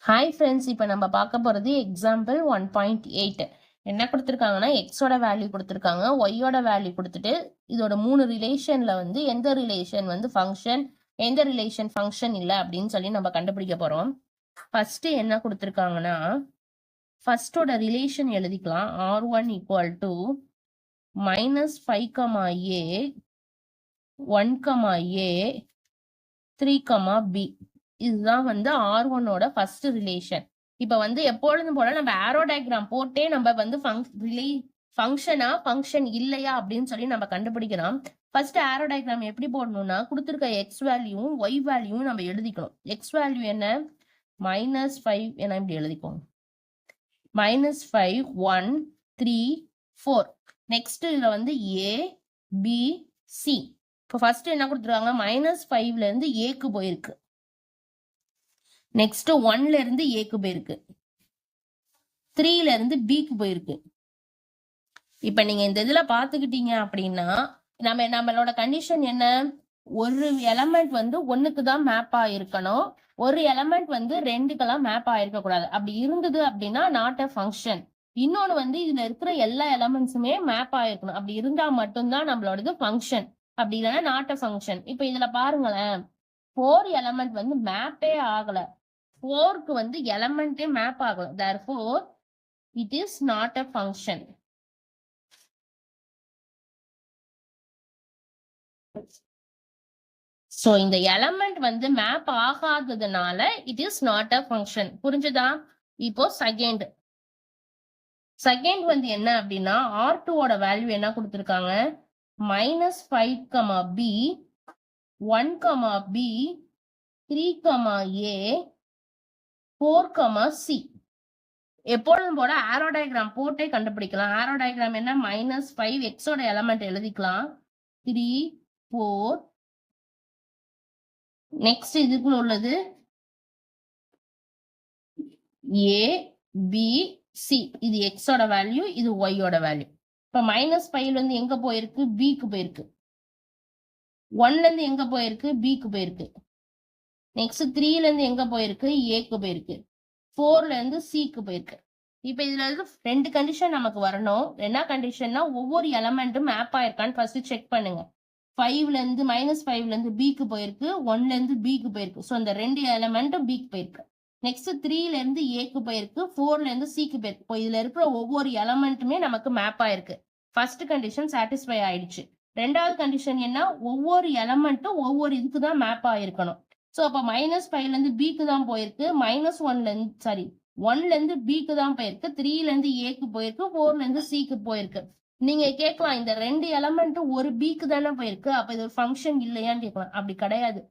Hi friends, இப்போ நம்ம பார்க்க போகிறது எக்ஸாம்பிள் 1.8. என்ன கொடுத்துருக்காங்கன்னா எக்ஸோட வேல்யூ கொடுத்துருக்காங்க, ஒய்யோட வேல்யூ கொடுத்துட்டு இதோட 3 ரிலேஷனில் வந்து எந்த ரிலேஷன் வந்து ஃபங்க்ஷன், எந்த ரிலேஷன் ஃபங்க்ஷன் இல்லை அப்படின்னு சொல்லி நம்ம கண்டுபிடிக்க போகிறோம். ஃபர்ஸ்ட் என்ன கொடுத்துருக்காங்கன்னா ஃபர்ஸ்டோட ரிலேஷன் எழுதிக்கலாம். R1 equal to -5, A 1, A 3, B. இதுதான் வந்து R1ஓட ஃபர்ஸ்ட் ரிலேஷன். இப்ப வந்து எப்பொழுதும் போல நம்ம ஆரோ டயக்ராம் போட்டே நம்ம வந்து ஃபங்க்ஷனா ஃபங்க்ஷன் இல்லையா அப்படின்னு சொல்லி நம்ம கண்டுபிடிக்கலாம். ஃபர்ஸ்ட் ஆரோ டயக்ராம் எப்படி போடணும்னா கொடுத்துருக்க எக்ஸ் வேல்யூவும் ஒய் வேல்யூவும் நம்ம எழுதிக்கணும். எக்ஸ் வேல்யூ என்ன, -5 என இப்படி எழுதிக்கோங்க. -5 1 3 4. நெக்ஸ்ட் இதுல வந்து A B C. இப்போ ஃபர்ஸ்ட் என்ன கொடுத்துருக்காங்க, -5ல இருந்து ஏக்கு போயிருக்கு. நெக்ஸ்ட் 1ல இருந்து ஏக்கு போயிருக்கு. 3ல இருந்து பிக்கு போயிருக்கு. இப்ப நீங்க இந்த இதுல பாத்துக்கிட்டீங்க அப்படின்னா நம்மளோட கண்டிஷன் என்ன, ஒரு எலமெண்ட் வந்து 1க்கு தான் மேப் ஆயிருக்கணும், ஒரு எலமெண்ட் வந்து 2க்கெல்லாம் மேப் ஆயிருக்க கூடாது. அப்படி இருந்தது அப்படின்னா நாட் அ ஃபங்க்ஷன். இன்னொன்னு வந்து இதுல இருக்கிற எல்லா எலமெண்ட்ஸுமே மேப் ஆயிருக்கணும். அப்படி இருந்தா மட்டும்தான் நம்மளோடது ஃபங்க்ஷன், அப்படி இல்லைன்னா நாட் அ ஃபங்க்ஷன். இப்ப இதுல பாருங்களேன், 4 எலமெண்ட் வந்து மேப்பே ஆகல, 4க்கு வந்து எலமெண்டே மேப் ஆகல. therefore it is not a function. so இந்த எலமெண்ட் வந்து map ஆகாததுனால it is not a function. புரிஞ்சுதா? இப்போ செகண்ட் வந்து என்ன அப்படின்னா R2ஓட வேல்யூ என்ன கொடுத்திருக்காங்க, -5, B 1, B 3, A 4, C. எப்பொழுதும் போல ஆரோ டயக்ராம் போட்டே கண்டுபிடிக்கலாம். ஆரோ டயக்ராம் என்ன, -5 எக்ஸோட எலமெண்ட் எழுதிக்கலாம், 3 4. நெக்ஸ்ட் இதுக்குள்ள உள்ளது A B C. இது எக்ஸோட வேல்யூ, இது ஒய்யோட வேல்யூ. இப்ப -5ல இருந்து எங்க போயிருக்கு, பிக்கு போயிருக்கு. 1ல இருந்து எங்க போயிருக்கு, பிக்கு போயிருக்கு. நெக்ஸ்ட் 3ல இருந்து எங்க போயிருக்கு, ஏக்கு போயிருக்கு. 4ல இருந்து சிக்கு போயிருக்கு. இப்ப இதுல இருந்து 2 கண்டிஷன் நமக்கு வரணும். என்ன கண்டிஷன்னா, ஒவ்வொரு எலமெண்ட்டும் மேப் ஆயிருக்கான்னு ஃபர்ஸ்ட் செக் பண்ணுங்க. -5ல இருந்து பிக்கு போயிருக்கு, 1ல இருந்து பிக்கு போயிருக்கு. ஸோ இந்த 2 எலமெண்ட்டும் பிக்கு போயிருக்கு. நெக்ஸ்ட் 3ல இருந்து ஏக்கு போயிருக்கு, 4ல இருந்து சிக்கு போயிருக்கு. இப்போ இதுல இருக்கிற ஒவ்வொரு எலமெண்ட்டுமே நமக்கு மேப் ஆயிருக்கு. ஃபர்ஸ்ட் கண்டிஷன் சாட்டிஸ்ஃபை ஆயிடுச்சு. ரெண்டாவது கண்டிஷன் என்ன, ஒவ்வொரு எலமெண்ட்டும் ஒவ்வொரு இதுக்கு தான் மேப் ஆயிருக்கணும். ஸோ அப்ப -5ல இருந்து பிக்கு தான் போயிருக்கு, -1ல இருந்து பிக்கு தான் போயிருக்கு, 3ல இருந்து ஏக்கு போயிருக்கு, 4ல இருந்து சிக்கு போயிருக்கு. நீங்க கேட்கலாம், இந்த 2 எலமெண்ட்டும் ஒரு பிக்கு தானே போயிருக்கு, அப்ப இது ஒரு ஃபங்க்ஷன் இல்லையான்னு கேட்கலாம். அப்படி கிடையாது.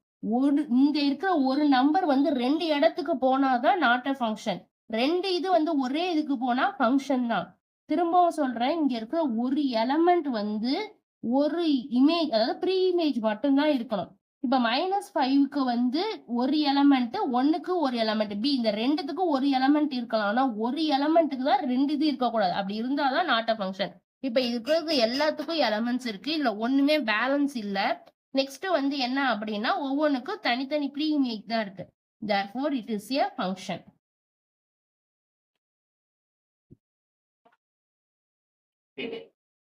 இங்க இருக்கிற ஒரு நம்பர் வந்து 2 இடத்துக்கு போனாதான் நாட் அ ஃபங்க்ஷன். 2 இது வந்து ஒரே இதுக்கு போனா ஃபங்க்ஷன் தான். திரும்பவும் சொல்றேன், இங்க இருக்கிற ஒரு எலமெண்ட் வந்து ஒரு இமேஜ், அதாவது ப்ரீ இமேஜ் மட்டும்தான் இருக்கணும். இப்ப -5க்கு வந்து ஒரு எலமெண்ட், 1க்கு ஒரு எலமெண்ட், பி, இந்த 2த்துக்கு ஒரு எலமெண்ட் இருக்கலாம். ஆனா ஒரு எலமெண்ட்டுக்கு தான் 2 இது இருக்கக்கூடாது. அப்படி இருந்தாதான் நாட் அ ஃபங்க்ஷன். இப்ப இருக்கிறது எல்லாத்துக்கும் எலமெண்ட்ஸ் இருக்கு, இதுல ஒண்ணுமே பேலன்ஸ் இல்ல. நெக்ஸ்ட் வந்து என்ன அப்படின்னா, ஒவ்வொன்றுக்கும் தனித்தனி ப்ரீ இமேஜ் தான் இருக்கு. therefore it is a function.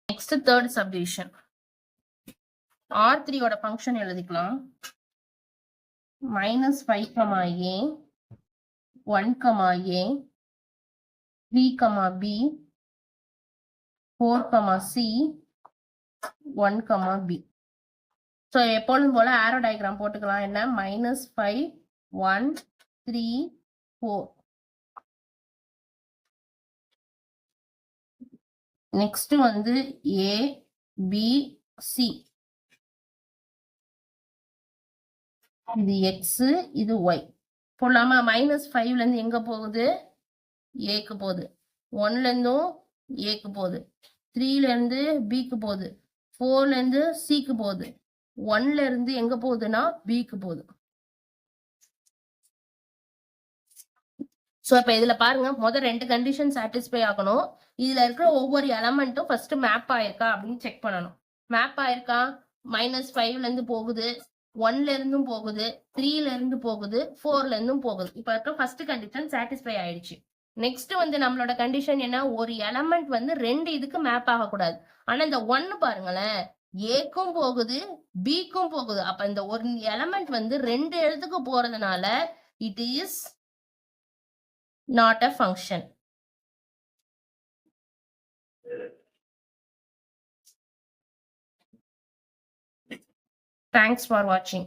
Next third subdivision. R3 ஓட ஃபங்க்ஷன் எழுதிக்கலாம். -5, A 1, A 3, B 4, C 1, B. So எப்பொழுதும் போல ஆரோ டயக்ராம் போட்டுக்கலாம். என்ன, -5 1 3 4. நெக்ஸ்ட் வந்து A B C. இது எக்ஸ், இது ஒய் போடலாமா? -5ல இருந்து எங்க போகுது, ஏக்கு போகுது. 1ல இருந்தும் ஏக்கு போகுது. 3ல இருந்து பிக்கு போகுது. 4ல இருந்து சிக்கு போகுது. 1ல இருந்து எங்க போகுதுன்னா பிக்கு போகுது. சோ இப்ப இதுல பாருங்க, முதல் 2 கண்டிஷன் சாட்டிஸ்ஃபை ஆகணும். இதுல இருக்கிற ஒவ்வொரு எலமெண்ட்டும் ஃபர்ஸ்ட் மேப் ஆயிருக்கா அப்படின்னு செக் பண்ணணும். மேப் ஆயிருக்கா, -5ல இருந்து போகுது, 1ல இருந்தும் போகுது, 3ல இருந்து போகுது, 4ல இருந்தும் போகுது. இப்ப இருக்க ஃபர்ஸ்ட் கண்டிஷன் சாட்டிஸ்ஃபை ஆயிடுச்சு. நெக்ஸ்ட் வந்து நம்மளோட கண்டிஷன் என்ன? ஒரு எலமெண்ட் வந்து 2 இதுக்கு மேப் ஆகக்கூடாது. ஆனா இந்த 1 பாருங்களேன், ஏக்கும் போகுது, பிக்கும் போகுது. அப்ப இந்த ஒரு எலமெண்ட் வந்து 2 இடத்துக்கு போறதுனால it is not a function. Thanks for watching.